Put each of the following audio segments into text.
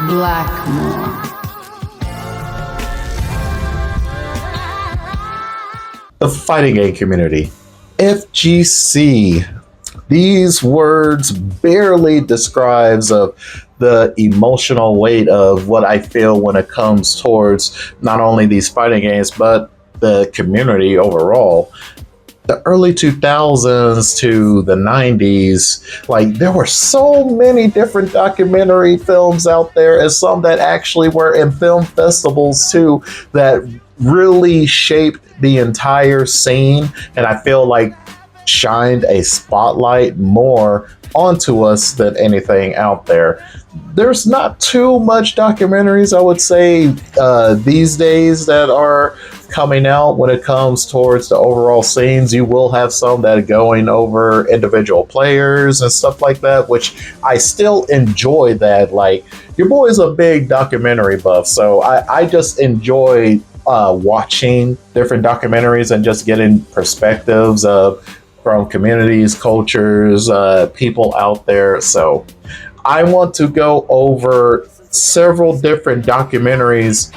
Blackmore. The fighting game community. FGC. These words barely describes of the emotional weight of what I feel when it comes towards not only these fighting games, but the community overall. The early 2000s to the 90s, like there were so many different documentary films out there, and some that actually were in film festivals too, that really shaped the entire scene. And I feel like shined a spotlight more onto us than anything out there. There's not too much documentaries, I would say, these days that are coming out when it comes towards the overall scenes. You will have some that are going over individual players and stuff like that, which I still enjoy that. Like, your boy's a big documentary buff, so I just enjoy watching different documentaries and just getting perspectives of from communities, cultures, people out there. So I want to go over several different documentaries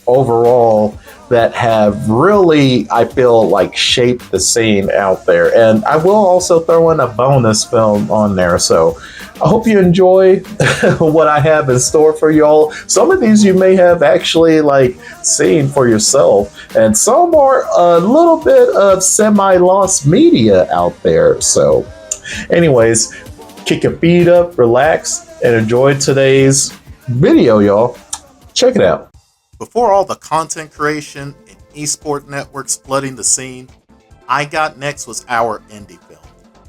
overall that have really, I feel like, shaped the scene out there. And I will also throw in a bonus film on there. So I hope you enjoy what I have in store for y'all. Some of these you may have actually like seen for yourself, and some are a little bit of semi-lost media out there. So anyways, kick your feet up, relax, and enjoy today's video, y'all. Check it out. Before all the content creation and esport networks flooding the scene, I Got Next was our indie film.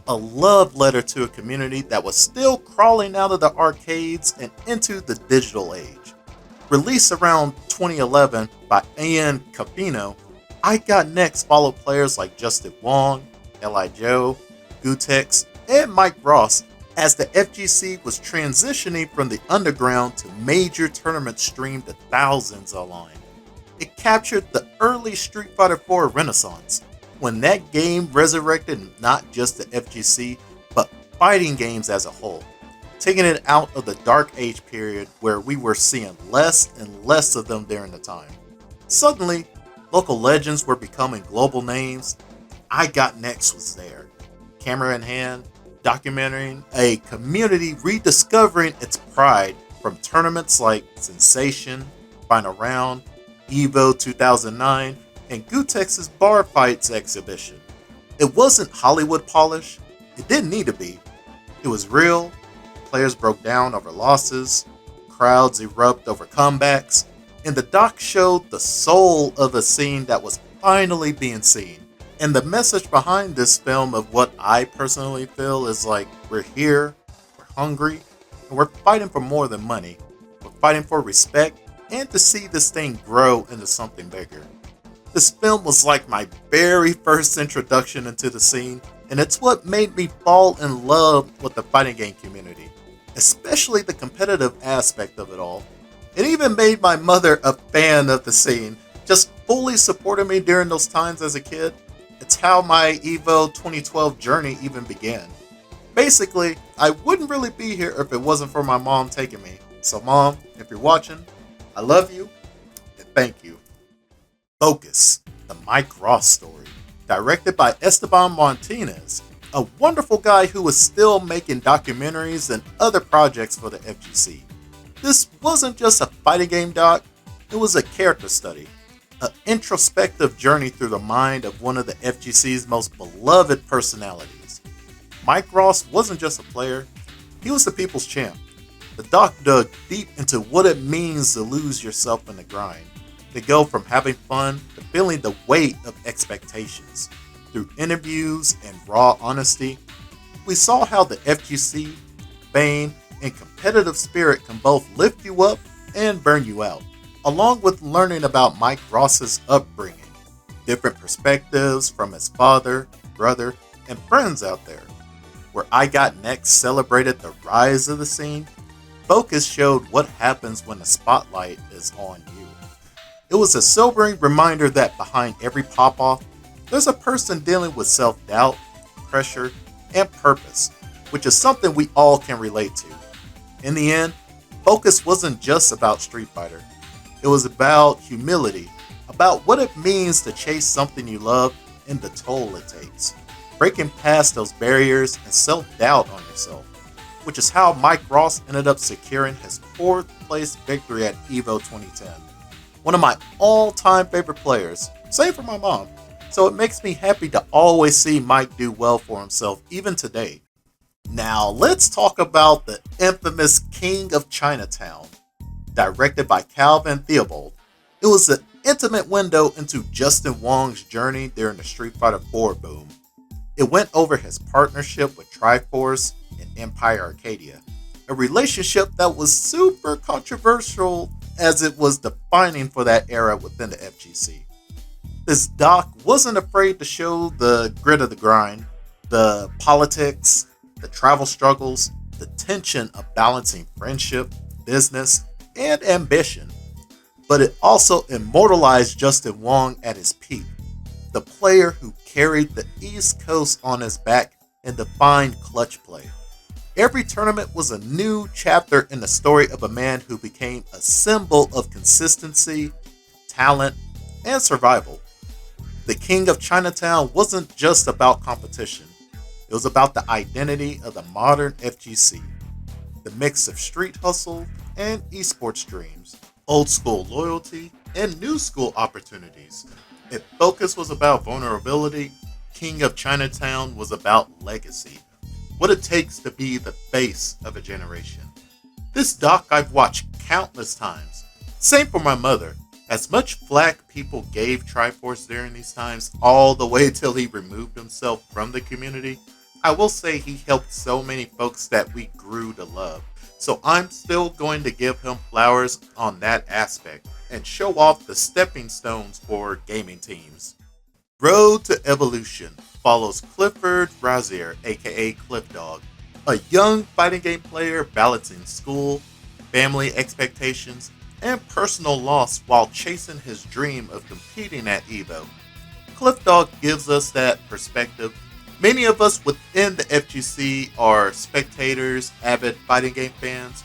A love letter to a community that was still crawling out of the arcades and into the digital age. Released around 2011 by Ian Capino, I Got Next followed players like Justin Wong, L.I. Joe, Gutex, and Mike Ross as the FGC was transitioning from the underground to major tournaments streamed to thousands online. It captured the early Street Fighter IV renaissance, when that game resurrected not just the FGC, but fighting games as a whole, taking it out of the dark age period where we were seeing less and less of them during the time. Suddenly, local legends were becoming global names. I Got Next was there, camera in hand, documenting a community rediscovering its pride from tournaments like Sensation, Final Round, Evo 2009, and Gutex's Bar Fights exhibition. It wasn't Hollywood polish. It didn't need to be. It was real. Players broke down over losses. Crowds erupt over comebacks. And the doc showed the soul of a scene that was finally being seen. And the message behind this film of what I personally feel is like, we're here, we're hungry, and we're fighting for more than money. We're fighting for respect and to see this thing grow into something bigger. This film was like my very first introduction into the scene, and it's what made me fall in love with the fighting game community, especially the competitive aspect of it all. It even made my mother a fan of the scene, just fully supporting me during those times as a kid. It's how my Evo 2012 journey even began. Basically, I wouldn't really be here if it wasn't for my mom taking me. So Mom, if you're watching, I love you and thank you. Focus, the Mike Ross story, directed by Esteban Martinez, a wonderful guy who was still making documentaries and other projects for the FGC. This wasn't just a fighting game doc, it was a character study. An introspective journey through the mind of one of the FGC's most beloved personalities. Mike Ross wasn't just a player, he was the people's champ. The doc dug deep into what it means to lose yourself in the grind, to go from having fun to feeling the weight of expectations. Through interviews and raw honesty, we saw how the FGC, fame, and competitive spirit can both lift you up and burn you out, along with learning about Mike Ross's upbringing, different perspectives from his father, brother, and friends out there. Where I Got Next celebrated the rise of the scene, Focus showed what happens when the spotlight is on you. It was a sobering reminder that behind every pop-off, there's a person dealing with self-doubt, pressure, and purpose, which is something we all can relate to. In the end, focus wasn't just about Street Fighter. It was about humility, about what it means to chase something you love and the toll it takes. Breaking past those barriers and self-doubt on yourself, which is how Mike Ross ended up securing his 4th place victory at EVO 2010. One of my all-time favorite players, same for my mom. So it makes me happy to always see Mike do well for himself, even today. Now, let's talk about the infamous King of Chinatown, directed by Calvin Theobald. It was an intimate window into Justin Wong's journey during the Street Fighter 4 boom. It went over his partnership with Triforce and Empire Arcadia, a relationship that was super controversial as it was defining for that era within the FGC. This doc wasn't afraid to show the grit of the grind, the politics, the travel struggles, the tension of balancing friendship, business, and ambition. But it also immortalized Justin Wong at his peak, the player who carried the East Coast on his back and defined clutch play. Every tournament was a new chapter in the story of a man who became a symbol of consistency, talent, and survival. The King of Chinatown wasn't just about competition. It was about the identity of the modern FGC, the mix of street hustle and esports dreams, old school loyalty, and new school opportunities. If focus was about vulnerability, King of Chinatown was about legacy, what it takes to be the face of a generation. This doc I've watched countless times. Same for my mother. As much flack people gave Triforce during these times, all the way till he removed himself from the community, I will say he helped so many folks that we grew to love. So I'm still going to give him flowers on that aspect and show off the stepping stones for gaming teams. Road to Evolution follows Clifford Brazier, aka Cliff Dog, a young fighting game player balancing school, family expectations, and personal loss while chasing his dream of competing at EVO. Cliff Dog gives us that perspective. Many of us within the FGC are spectators, avid fighting game fans,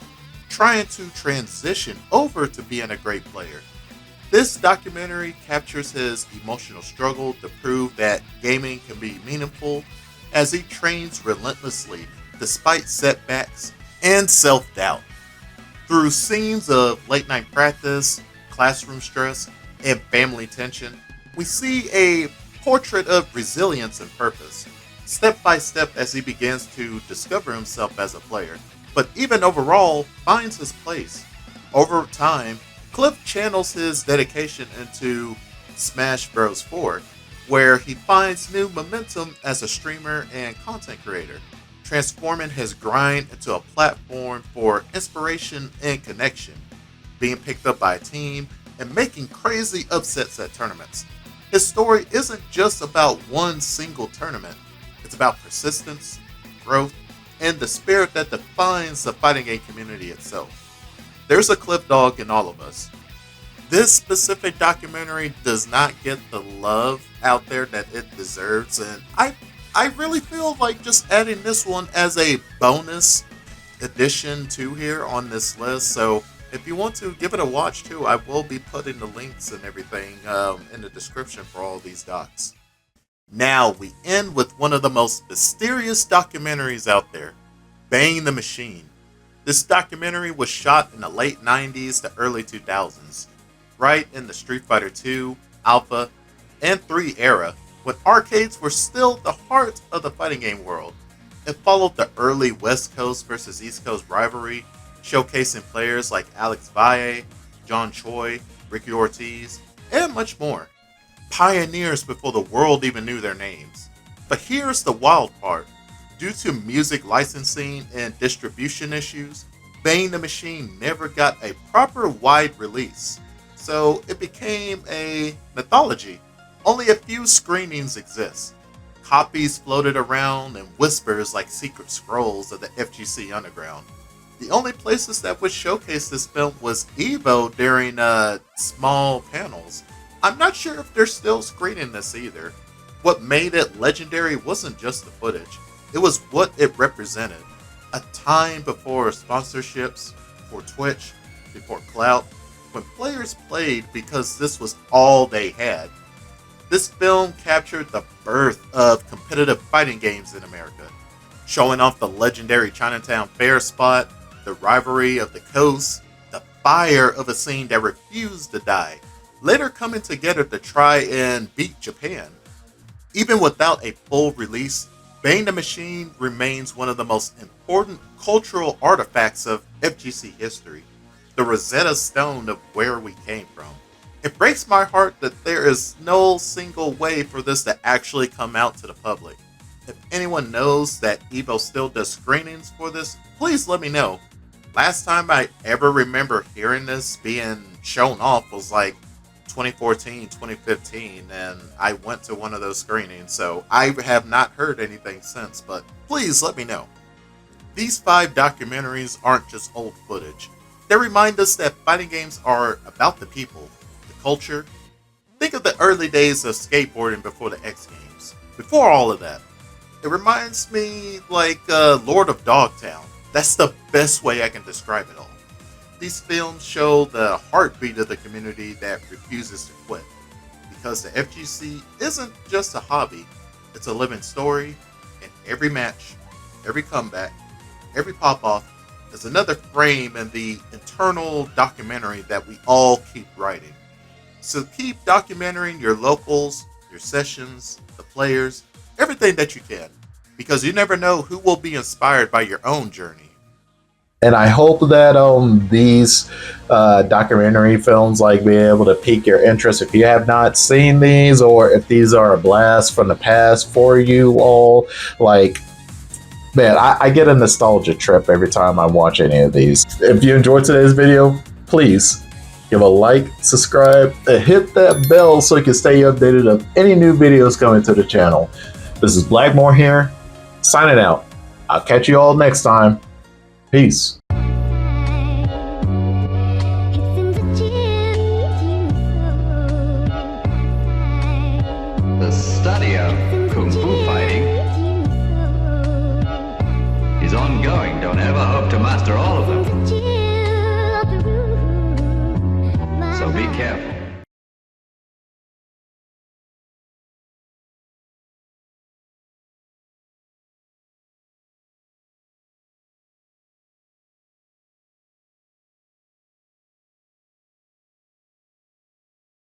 trying to transition over to being a great player. This documentary captures his emotional struggle to prove that gaming can be meaningful as he trains relentlessly despite setbacks and self-doubt. Through scenes of late night practice, classroom stress, and family tension, we see a portrait of resilience and purpose, step by step as he begins to discover himself as a player, but even overall finds his place. Over time, Cliff channels his dedication into Smash Bros. 4, where he finds new momentum as a streamer and content creator, transforming his grind into a platform for inspiration and connection, being picked up by a team, and making crazy upsets at tournaments. His story isn't just about one single tournament, it's about persistence, growth, and the spirit that defines the fighting game community itself. There's a Cliff Dog in all of us. This specific documentary does not get the love out there that it deserves, and I really feel like just adding this one as a bonus addition to here on this list. So if you want to give it a watch too, I will be putting the links and everything in the description for all these docs. Now we end with one of the most mysterious documentaries out there, Bang the Machine. This documentary was shot in the late 90s to early 2000s, right in the Street Fighter 2, Alpha, and 3 era, when arcades were still the heart of the fighting game world. It followed the early West Coast versus East Coast rivalry, showcasing players like Alex Valle, John Choi, Ricky Ortiz, and much more. Pioneers before the world even knew their names. But here's the wild part. Due to music licensing and distribution issues, Bang the Machine never got a proper wide release, so it became a mythology. Only a few screenings exist. Copies floated around and whispers like secret scrolls of the FGC underground. The only places that would showcase this film was EVO during small panels. I'm not sure if they're still screening this either. What made it legendary wasn't just the footage. It was what it represented. A time before sponsorships, before Twitch, before Clout, when players played because this was all they had. This film captured the birth of competitive fighting games in America, showing off the legendary Chinatown fair spot, the rivalry of the coast, the fire of a scene that refused to die, later coming together to try and beat Japan. Even without a full release, Bang the Machine remains one of the most important cultural artifacts of FGC history, the Rosetta Stone of where we came from. It breaks my heart that there is no single way for this to actually come out to the public. If anyone knows that Evo still does screenings for this, please let me know. Last time I ever remember hearing this being shown off was like 2014, 2015, and I went to one of those screenings, so I have not heard anything since, but please let me know. These 5 documentaries aren't just old footage. They remind us that fighting games are about the people, the culture. Think of the early days of skateboarding before the X Games. Before all of that, it reminds me like Lord of Dogtown. That's the best way I can describe it all. These films show the heartbeat of the community that refuses to quit. Because the FGC isn't just a hobby, it's a living story, and every match, every comeback, every pop-off is another frame in the internal documentary that we all keep writing. So keep documenting your locals, your sessions, the players, everything that you can, because you never know who will be inspired by your own journey. And I hope that these documentary films like be able to pique your interest if you have not seen these, or if these are a blast from the past for you all. Like, man, I get a nostalgia trip every time I watch any of these. If you enjoyed today's video, please give a like, subscribe, and hit that bell so you can stay updated of any new videos coming to the channel. This is Blackmore here, signing out. I'll catch you all next time. Peace. The study of Kung Fu fighting is ongoing. Don't ever hope to master all of them. So be careful.